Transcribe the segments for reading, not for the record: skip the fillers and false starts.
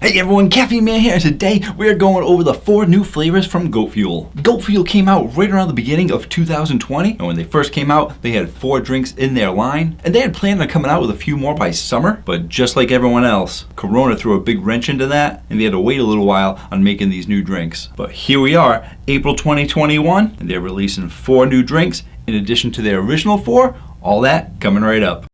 Hey everyone, Caffeine Man here, and today we're going over the 4 new flavors from Goat Fuel. Goat Fuel came out right around the beginning of 2020, and when they first came out, they had 4 drinks in their line, and they had planned on coming out with a few more by summer, but just like everyone else, Corona threw a big wrench into that, and they had to wait a little while on making these new drinks. But here we are, April 2021, and they're releasing 4 new drinks in addition to their original 4, all that coming right up.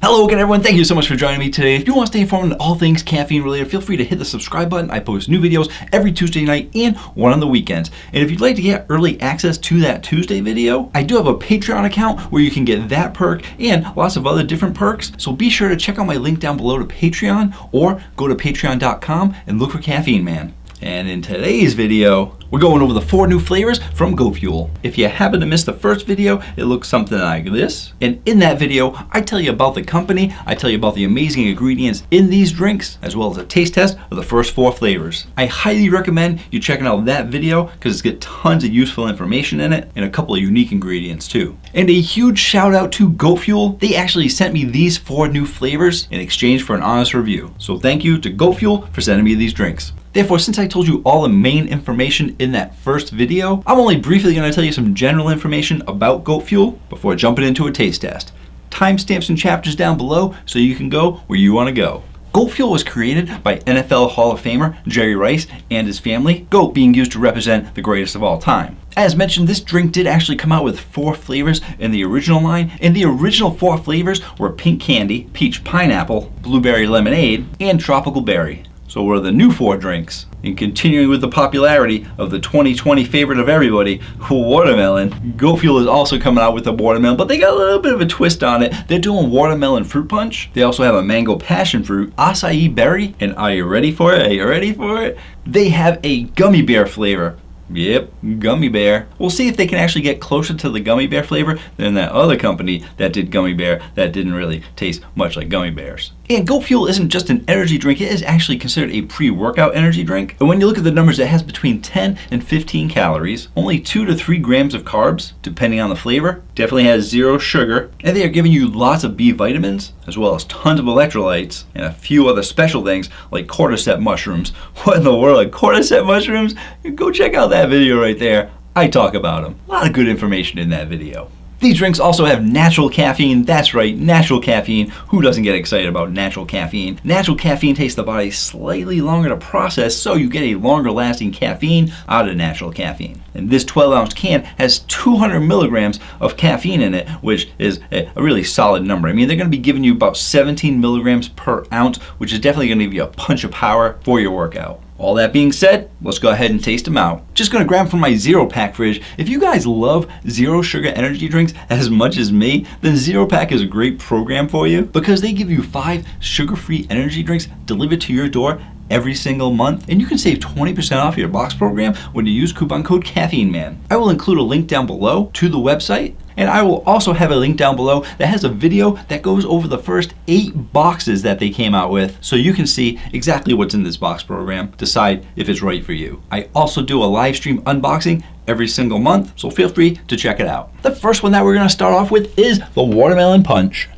Hello again everyone, thank you so much for joining me today. If you want to stay informed on all things caffeine related, feel free to hit the subscribe button. I post new videos every Tuesday night and one on the weekends. And if you'd like to get early access to that Tuesday video, I do have a Patreon account where you can get that perk and lots of other different perks. So be sure to check out my link down below to Patreon or go to patreon.com and look for Caffeine Man. And in today's video, we're going over the 4 new flavors from Goat Fuel. If you happen to miss the first video, it looks something like this. And in that video, I tell you about the company, I tell you about the amazing ingredients in these drinks, as well as a taste test of the first 4 flavors. I highly recommend you checking out that video because it's got tons of useful information in it and a couple of unique ingredients too. And a huge shout out to Goat Fuel. They actually sent me these 4 new flavors in exchange for an honest review. So thank you to Goat Fuel for sending me these drinks. Therefore, since I told you all the main information in that first video, I'm only briefly going to tell you some general information about Goat Fuel before jumping into a taste test. Timestamps and chapters down below so you can go where you want to go. Goat Fuel was created by NFL Hall of Famer Jerry Rice and his family, goat being used to represent the greatest of all time. As mentioned, this drink did actually come out with 4 flavors in the original line, and the original 4 flavors were pink candy, peach pineapple, blueberry lemonade, and tropical berry. So what are the new 4 drinks? And continuing with the popularity of the 2020 favorite of everybody, watermelon, Goat Fuel is also coming out with a watermelon, but they got a little bit of a twist on it. They're doing watermelon fruit punch. They also have a mango passion fruit, acai berry, and are you ready for it? Are you ready for it? They have a gummy bear flavor. Yep, Gummy Bear. We'll see if they can actually get closer to the Gummy Bear flavor than that other company that did Gummy Bear that didn't really taste much like gummy bears. And Goat Fuel isn't just an energy drink, it is actually considered a pre-workout energy drink. And when you look at the numbers, it has between 10 and 15 calories, only 2 to 3 grams of carbs, depending on the flavor. Definitely has 0 sugar, and they are giving you lots of B vitamins, as well as tons of electrolytes, and a few other special things like cordyceps mushrooms. What in the world, cordyceps mushrooms? Go check out that video right there. I talk about them. A lot of good information in that video. These drinks also have natural caffeine. That's right, natural caffeine. Who doesn't get excited about natural caffeine? Natural caffeine takes the body slightly longer to process, so you get a longer lasting caffeine out of natural caffeine. And this 12-ounce can has 200 milligrams of caffeine in it, which is a really solid number. I mean, they're going to be giving you about 17 milligrams per ounce, which is definitely going to give you a punch of power for your workout. All that being said, let's go ahead and taste them out. Just gonna grab from my Zero Pack fridge. If you guys love zero sugar energy drinks as much as me, then Zero Pack is a great program for you because they give you 5 sugar-free energy drinks delivered to your door every single month, and you can save 20% off your box program when you use coupon code CaffeineMan. I will include a link down below to the website, and I will also have a link down below that has a video that goes over the first 8 boxes that they came out with, so you can see exactly what's in this box program, decide if it's right for you. I also do a live stream unboxing every single month, so feel free to check it out. The first one that we're gonna start off with is the Watermelon Punch.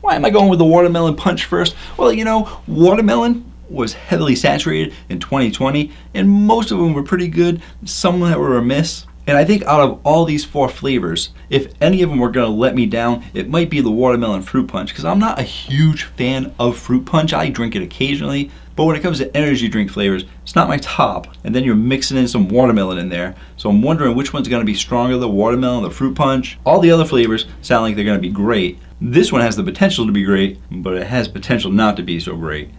Why am I going with the Watermelon Punch first? Well, you know, watermelon was heavily saturated in 2020, and most of them were pretty good, some that were a miss. And I think out of all these 4 flavors, if any of them were gonna let me down, it might be the watermelon fruit punch, because I'm not a huge fan of fruit punch. I drink it occasionally, but when it comes to energy drink flavors, it's not my top. And then you're mixing in some watermelon in there. So I'm wondering which one's gonna be stronger, the watermelon, the fruit punch. All the other flavors sound like they're gonna be great. This one has the potential to be great, but it has potential not to be so great.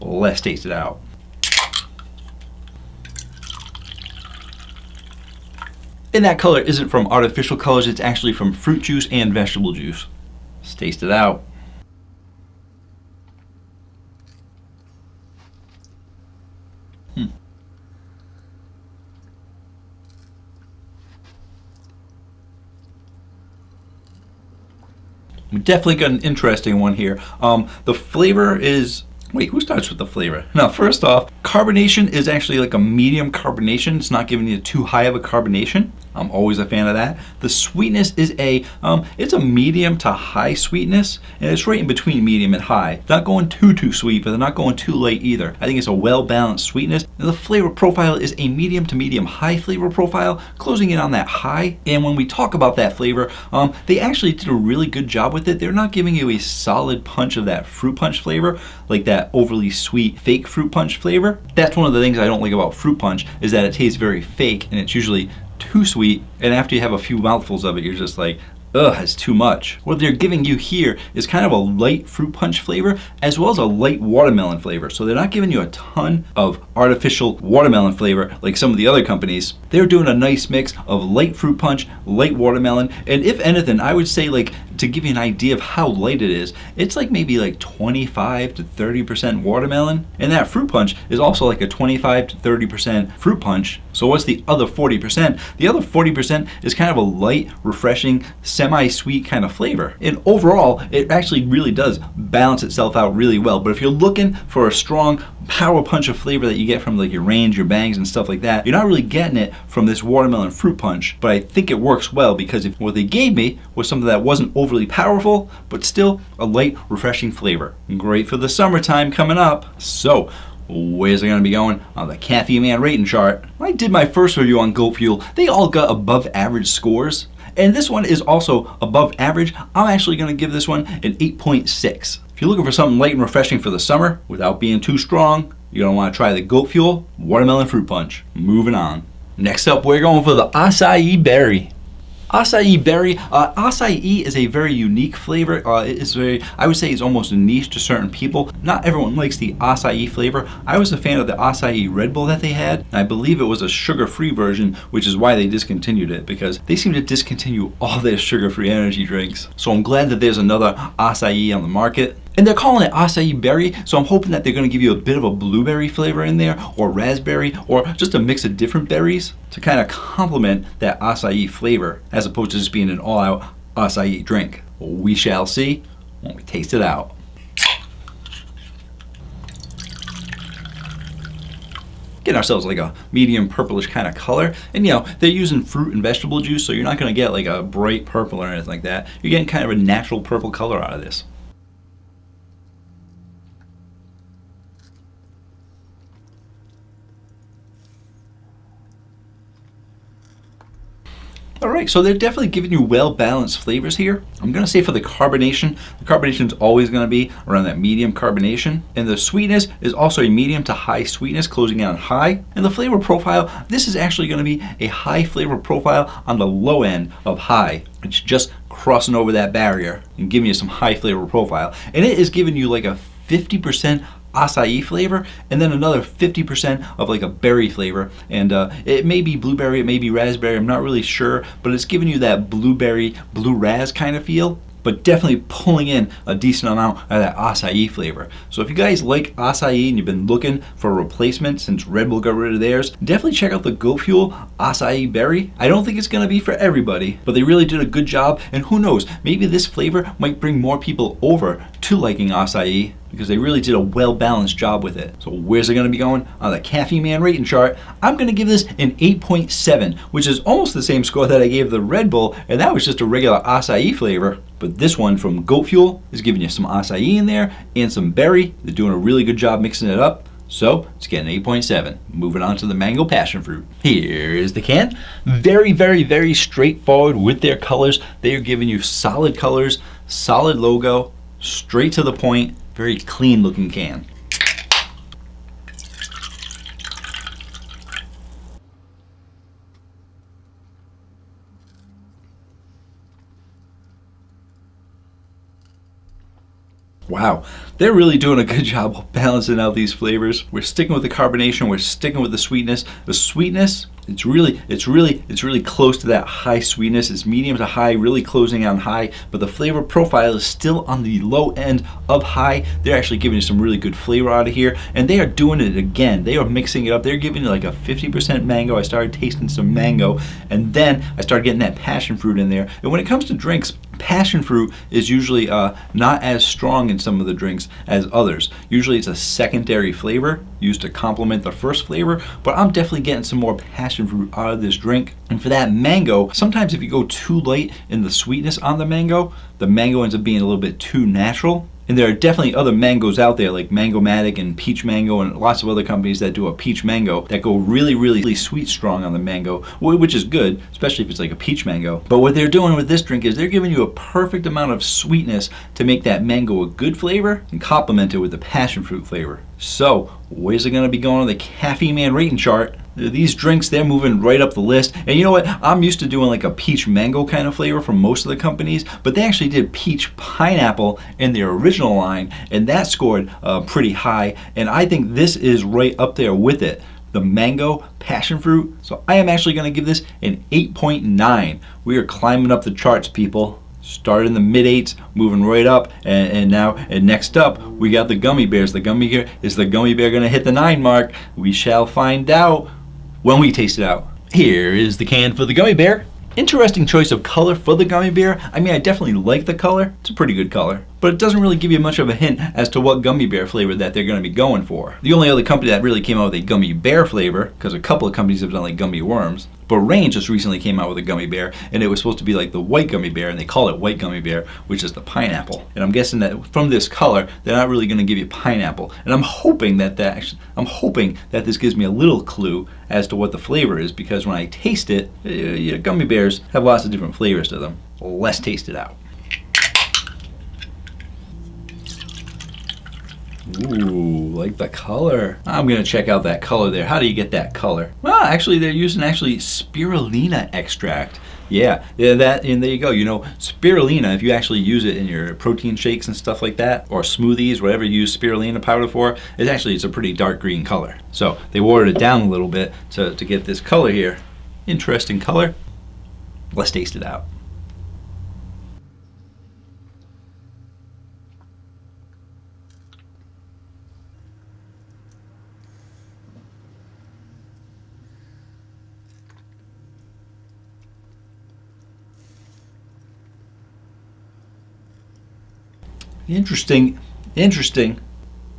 Let's taste it out. And that color isn't from artificial colors, it's actually from fruit juice and vegetable juice. Let's taste it out. We definitely got an interesting one here. The flavor is Wait, who starts with the flavor? Now, first off, carbonation is actually like a medium carbonation. It's not giving you too high of a carbonation. I'm always a fan of that. The sweetness is it's a medium to high sweetness, and it's right in between medium and high. Not going too sweet, but they're not going too light either. I think it's a well-balanced sweetness. And the flavor profile is a medium to medium high flavor profile, closing in on that high. And when we talk about that flavor, they actually did a really good job with it. They're not giving you a solid punch of that fruit punch flavor, like that overly sweet fake fruit punch flavor. That's one of the things I don't like about fruit punch, is that it tastes very fake, and it's usually too sweet, and after you have a few mouthfuls of it, you're just like, ugh, it's too much. What they're giving you here is kind of a light fruit punch flavor as well as a light watermelon flavor. So they're not giving you a ton of artificial watermelon flavor like some of the other companies. They're doing a nice mix of light fruit punch, light watermelon, and if anything, I would say, like, to give you an idea of how light it is, it's like maybe like 25 to 30% watermelon, and that fruit punch is also like a 25 to 30% fruit punch. So what's the other 40%? The other 40% is kind of a light, refreshing, semi-sweet kind of flavor. And overall, it actually really does balance itself out really well. But if you're looking for a strong power punch of flavor that you get from like your Range, your Bangs, and stuff like that, you're not really getting it from this watermelon fruit punch. But I think it works well, because if what they gave me was something that wasn't overly powerful, but still a light, refreshing flavor. Great for the summertime coming up. So where's it going to be going on the Caffeine Man rating chart? When I did my first review on Goat Fuel, they all got above average scores. And this one is also above average. I'm actually going to give this one an 8.6. If you're looking for something light and refreshing for the summer without being too strong, you're going to want to try the Goat Fuel Watermelon Fruit Punch. Moving on. Next up, we're going for the Acai Berry. Acai Berry. Acai is a very unique flavor. It's very, I would say it's almost a niche to certain people. Not everyone likes the acai flavor. I was a fan of the acai Red Bull that they had. I believe it was a sugar-free version, which is why they discontinued it, because they seem to discontinue all their sugar-free energy drinks. So I'm glad that there's another acai on the market. And they're calling it Acai Berry, so I'm hoping that they're going to give you a bit of a blueberry flavor in there, or raspberry, or just a mix of different berries to kind of complement that acai flavor, as opposed to just being an all-out acai drink. We shall see when we taste it out. Getting ourselves like a medium purplish kind of color, and you know, they're using fruit and vegetable juice, so you're not going to get like a bright purple or anything like that. You're getting kind of a natural purple color out of this. Alright, so they're definitely giving you well-balanced flavors here. I'm going to say for the carbonation is always going to be around that medium carbonation. And the sweetness is also a medium to high sweetness, closing in on high. And the flavor profile, this is actually going to be a high flavor profile on the low end of high. It's just crossing over that barrier and giving you some high flavor profile. And it is giving you like a 50% acai flavor, and then another 50% of like a berry flavor, and it may be blueberry, it may be raspberry, I'm not really sure, but it's giving you that blueberry, blue ras kind of feel, but definitely pulling in a decent amount of that acai flavor. So if you guys like acai and you've been looking for a replacement since Red Bull got rid of theirs, definitely check out the Goat Fuel Acai Berry. I don't think it's going to be for everybody, but they really did a good job, and who knows, maybe this flavor might bring more people over to liking acai, because they really did a well-balanced job with it. So where's it going to be going on the Caffeine Man rating chart? I'm going to give this an 8.7, which is almost the same score that I gave the Red Bull, and that was just a regular acai flavor. But this one from Goat Fuel is giving you some acai in there and some berry. They're doing a really good job mixing it up. So it's getting an 8.7. Moving on to the Mango Passion Fruit. Here is the can. Very, very, very straightforward with their colors. They are giving you solid colors, solid logo, straight to the point, very clean looking can. Wow, they're really doing a good job of balancing out these flavors. We're sticking with the carbonation, we're sticking with the sweetness. The sweetness, it's really close to that high sweetness. It's medium to high, really closing on high, but the flavor profile is still on the low end of high. They're actually giving you some really good flavor out of here, and they are doing it again. They are mixing it up. They're giving you like a 50% mango. I started tasting some mango, and then I started getting that passion fruit in there. And when it comes to drinks, passion fruit is usually not as strong in some of the drinks as others. Usually it's a secondary flavor, used to complement the first flavor, but I'm definitely getting some more passion fruit out of this drink. And for that mango, sometimes if you go too light in the sweetness on the mango ends up being a little bit too natural. And there are definitely other mangoes out there like Mango-Matic and Peach Mango and lots of other companies that do a peach mango that go really, really sweet strong on the mango, which is good, especially if it's like a peach mango. But what they're doing with this drink is they're giving you a perfect amount of sweetness to make that mango a good flavor and complement it with the passion fruit flavor. So, where's it going to be going on the Caffeine Man rating chart? These drinks, they're moving right up the list. And you know what? I'm used to doing like a peach mango kind of flavor from most of the companies, but they actually did peach pineapple in their original line, and that scored pretty high. And I think this is right up there with it. The mango passion fruit. So I am actually going to give this an 8.9. We are climbing up the charts, people. Started in the mid-8s, moving right up, and next up we got the Gummy Bears. Is the Gummy Bear going to hit the 9 mark? We shall find out when we taste it out. Here is the can for the Gummy Bear. Interesting choice of color for the Gummy Bear. I mean, I definitely like the color. It's a pretty good color. But it doesn't really give you much of a hint as to what Gummy Bear flavor that they're going to be going for. The only other company that really came out with a Gummy Bear flavor, because a couple of companies have done like Gummy Worms, but Reign just recently came out with a Gummy Bear, and it was supposed to be like the white Gummy Bear, and they call it white Gummy Bear, which is the pineapple. And I'm guessing that from this color, they're not really going to give you pineapple. And I'm hoping that this gives me a little clue as to what the flavor is, because when I taste it, Gummy Bears have lots of different flavors to them. Let's taste it out. Ooh, like the color. I'm gonna check out that color there. How do you get that color? Well, actually, they're using spirulina extract. Yeah, that, and there you go. You know, spirulina, if you actually use it in your protein shakes and stuff like that, or smoothies, whatever you use spirulina powder for, it's a pretty dark green color. So they watered it down a little bit to get this color here. Interesting color. Let's taste it out. Interesting.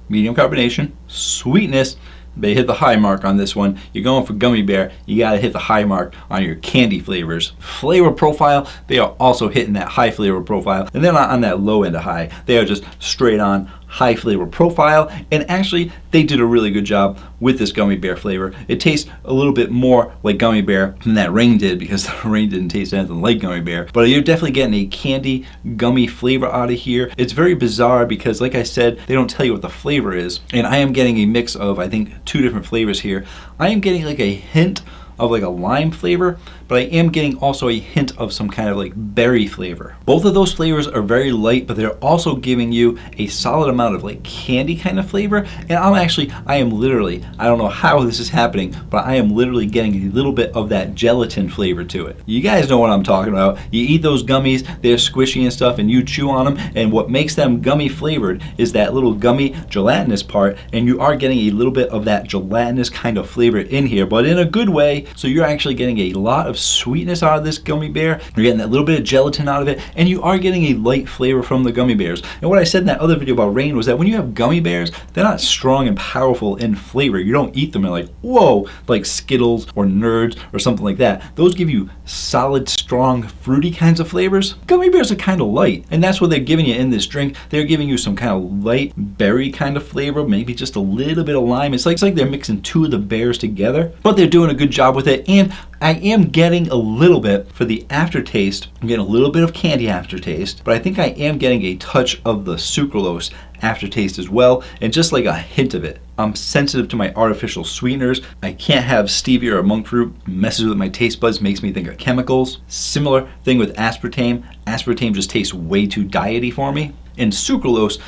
Medium carbonation, sweetness. They hit the high mark on this one. You're going for Gummy Bear, you gotta hit the high mark on your candy flavors. Flavor profile, they are also hitting that high flavor profile, and they're not on that low end of high. They are just straight on high flavor profile, and actually they did a really good job with this Gummy Bear flavor. It tastes a little bit more like Gummy Bear than that Reign did, because the Reign didn't taste anything like Gummy Bear, but you're definitely getting a candy gummy flavor out of here. It's very bizarre because, like I said, they don't tell you what the flavor is, and I am getting a mix of, I think, 2 different flavors here. I am getting like a hint of like a lime flavor, but I am getting also a hint of some kind of like berry flavor. Both of those flavors are very light, but they're also giving you a solid amount of like candy kind of flavor. And I am literally, I don't know how this is happening, but I am literally getting a little bit of that gelatin flavor to it. You guys know what I'm talking about. You eat those gummies, they're squishy and stuff, and you chew on them, and what makes them gummy flavored is that little gummy gelatinous part, and you are getting a little bit of that gelatinous kind of flavor in here, but in a good way. So you're actually getting a lot of sweetness out of this Gummy Bear. You're getting that little bit of gelatin out of it, and you are getting a light flavor from the Gummy Bears. And what I said in that other video about Reign was that when you have Gummy Bears, they're not strong and powerful in flavor. You don't eat them and like, whoa, like Skittles or Nerds or something like that. Those give you solid, strong, fruity kinds of flavors. Gummy Bears are kind of light, and that's what they're giving you in this drink. They're giving you some kind of light berry kind of flavor, maybe just a little bit of lime. It's like they're mixing 2 of the bears together, but they're doing a good job with it. And I am getting a little bit for the aftertaste. I'm getting a little bit of candy aftertaste, but I think I am getting a touch of the sucralose aftertaste as well, and just like a hint of it. I'm sensitive to my artificial sweeteners. I can't have stevia or monk fruit. It messes with my taste buds, makes me think of chemicals. Similar thing with aspartame. Aspartame just tastes way too diety for me. And sucralose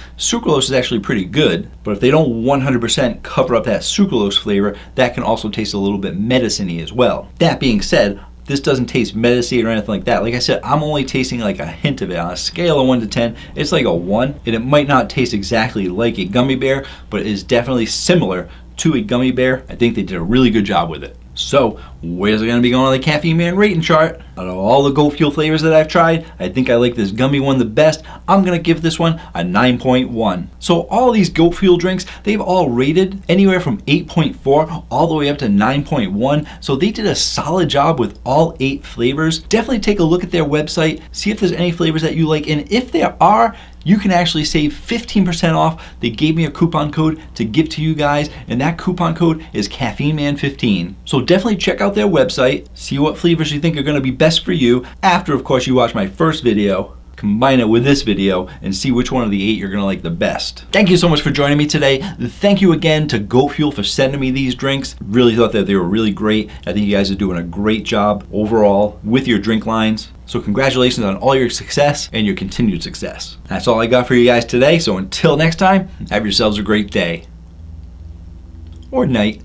is actually pretty good, but if they don't 100% cover up that sucralose flavor, that can also taste a little bit medicine-y as well. That being said, this doesn't taste medicine or anything like that. Like I said, I'm only tasting like a hint of it. On a scale of 1 to 10, it's like a 1, and it might not taste exactly like a Gummy Bear, but it is definitely similar to a Gummy Bear. I think they did a really good job with it. So, where's it gonna be going on the Caffeine Man rating chart? Out of all the goat fuel flavors that I've tried, I think I like this gummy one the best. I'm gonna give this one a 9.1. So all these goat fuel drinks, they've all rated anywhere from 8.4 all the way up to 9.1. So they did a solid job with all 8 flavors. Definitely take a look at their website, see if there's any flavors that you like, and if there are, you can actually save 15% off. They gave me a coupon code to give to you guys, and that coupon code is CaffeineMan15. So definitely check out their website, see what flavors you think are gonna be best for you after, of course, you watch my first video. Combine it with this video and see which one of the 8 you're gonna like the best. Thank you so much for joining me today. Thank you again to Goat Fuel for sending me these drinks. Really thought that they were really great. I think you guys are doing a great job overall with your drink lines. So congratulations on all your success and your continued success. That's all I got for you guys today. So until next time, have yourselves a great day or night.